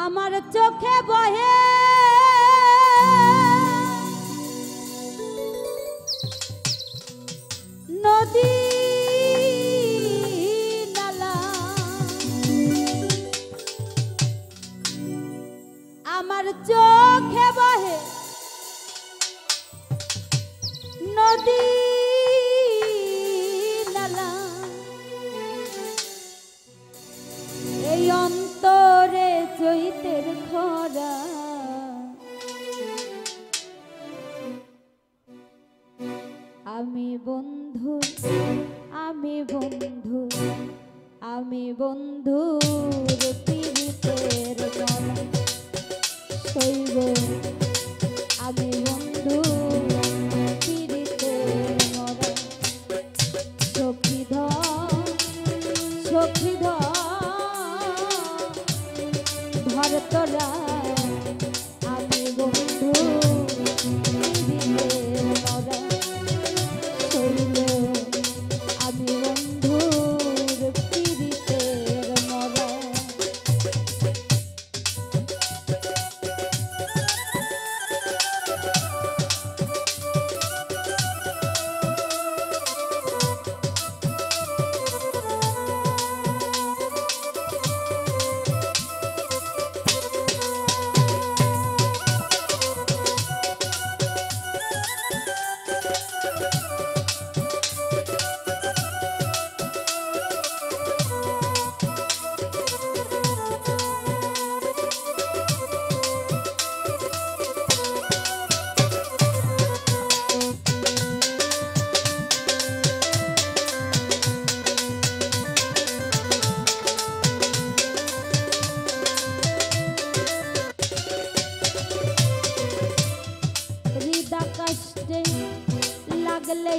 আমার চোখে বহে নদী নালা, আমার চোখে বহে নদী নালা, এই অন্তরে চৈতের খরা, আমি বন্ধু আমি বন্ধু আমি বন্ধুর পীড়িতের গলা সইব, আমি বন্ধু পীড়িতের মরা, সখী ধর সখী ধর তোরা, আমি বন্ধু পীড়িতের মরা সইব, আমি বন্ধুর পীড়িতের মরা। কষ্টে লাগলে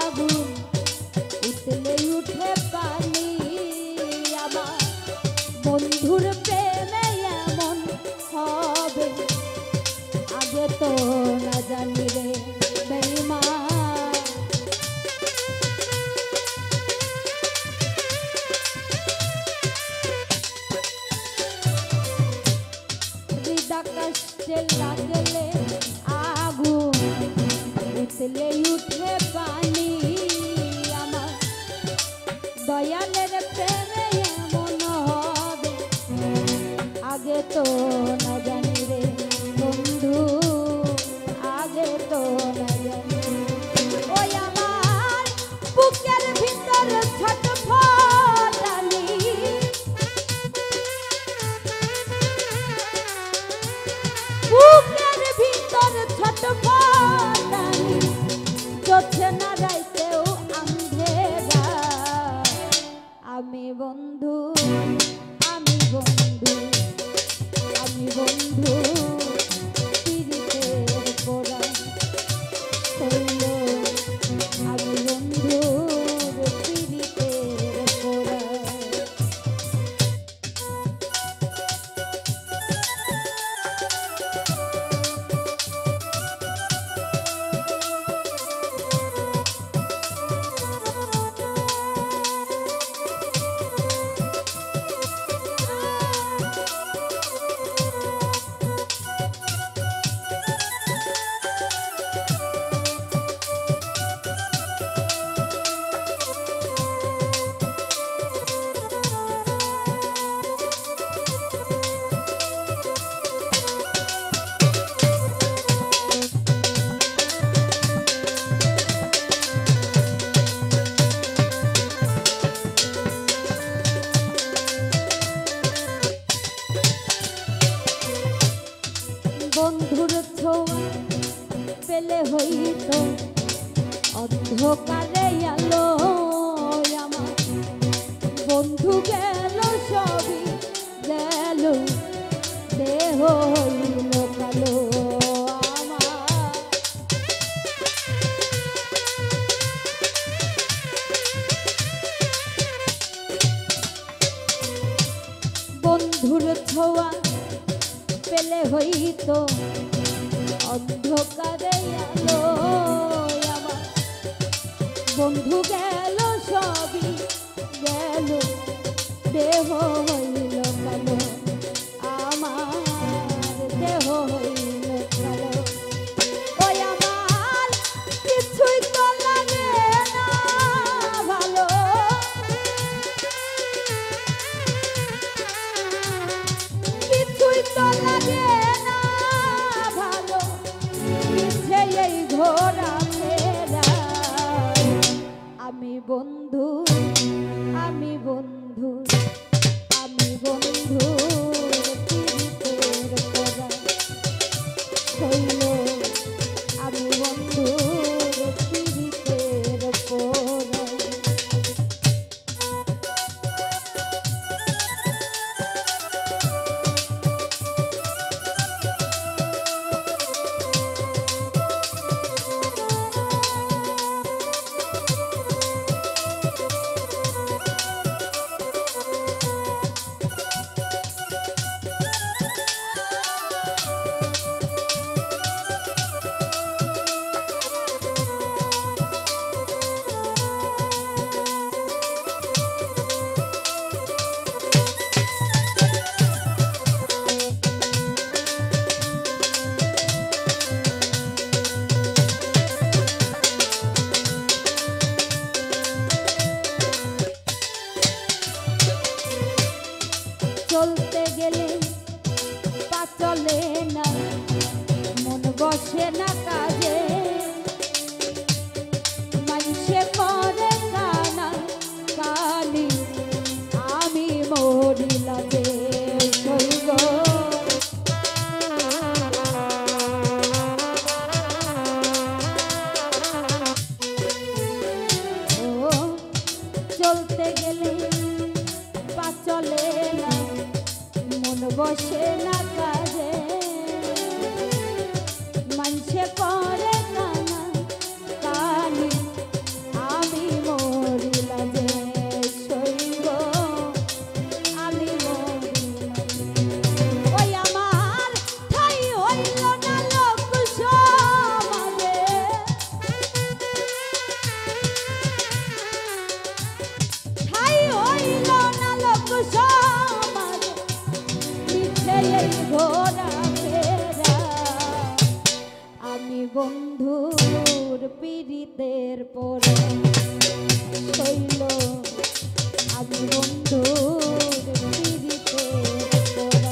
আগুন উঠলে উঠে পানি, আমার বন্ধুর প্রেমে এমন হবে আগে তো না জানি রে বেঈমান, হৃদয় কষ্টে লাগলে আগুন উঠলে উঠে পানি, আমার দয়ালের প্রেমে এমন হবে আগে তো না জানি রে বন্ধু, আগে তো না জানি, ওই আমার বুকের ভিতর ছটফটানি, বুকের ভিতর ছটফটানি, চোখে না রাইতেও আন্ধেরা, আমি বন্ধু আমি বন্ধু আমি বন্ধু পীড়িতের পোড়া হইল, আমি বন্ধুর পীড়িতের পোড়া। বন্ধুর ছোঁয়া পেলে হইত অন্ধকারে আলো, আমার বন্ধু গেল সবই গেল, দেহ হইল কালো, আমার বন্ধুর ছোঁয়া পেলে হইত অন্ধকারে আলো, আমার বন্ধু গেল সবই গেল, দেহ হইল কালো, আমার চলতে গেলে পা চলে না, মন বসে না কাজে, মানুষে করে কানা কালি, আমি মরিলা যে শৈব। চলতে গেলে পা চলে না, মন বসে না কাজে, মানুষে করে কানা কালি, আমি মরিলা যে শৈব, আমি মরিলা। ওই আমার ঠাই হইল না লোক সমাজে, ঠাই হইল না লোক সমাজে, মিছে এই ঘোরা ফেরা, আমি বন্ধুর পীড়িতের পরে শৈল, আমি বন্ধুর পীড়িতের পরে।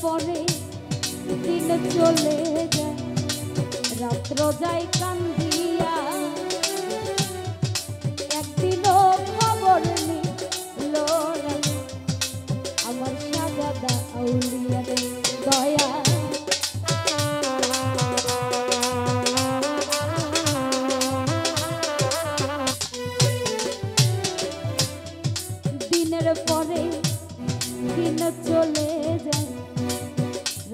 পরে দিন চলে যায়, রাত্র যায় কান্দিয়া, একদিনও খবর নিল না আমার সাজাদা আউলিয়া রে দয়া। দিনের পরে দিন চলে যায়,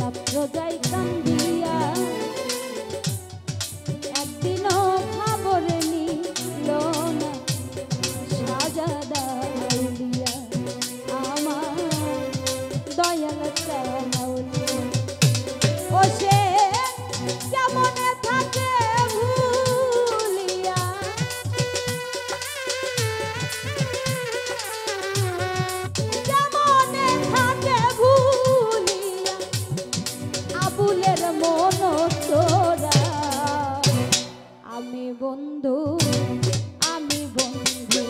রাত্র যাই কান্দিয়া, একদিনও খবর নিল না সাজাদা আউলিয়া, আমার দয়াল আউলিয়া। ও সে কেমনে থাকে ভুলিয়া, কেমনে থাকে ভুলিয়া, আবুলের মন তোরা, আমি বন্ধু, আমি বন্ধু,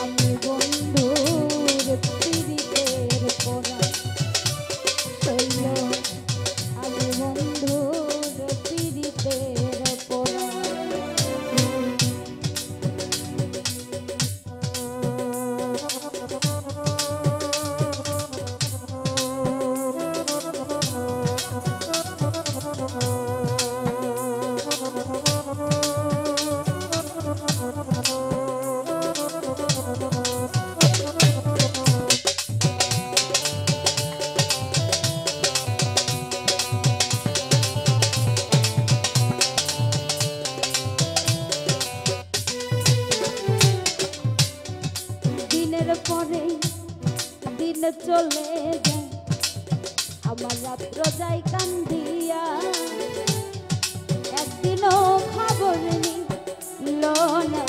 আমি বন্ধুর পীড়িতের পরা শৈল, আমি বন্ধুর পীড়িতের পরা। পরে দিন চলে যায়, আমার রাত্র যাই কান্দিয়া, একদিনও খবর নিল না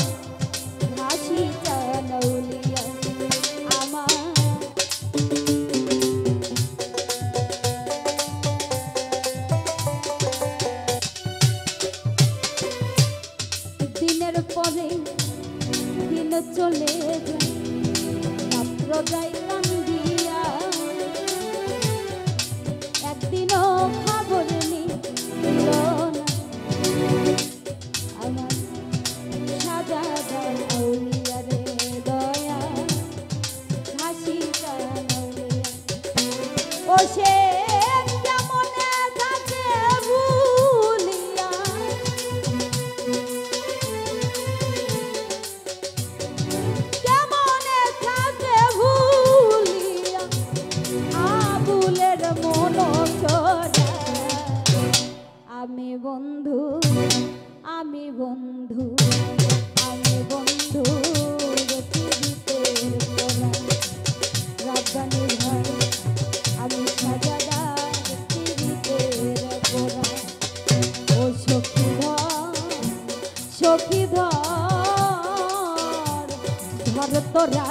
হাসি চাউলিয়া, আমার দিনের পরে দিন চলে যায়, রাত্র যাই কান্দিয়া, একদিনও খবর নিল না আমার সাজাদা আউলিয়া রে দয়া, হাসি চাউলিয়া। ও সে কেমনে থাকে ভুলিয়া, ধর তোরা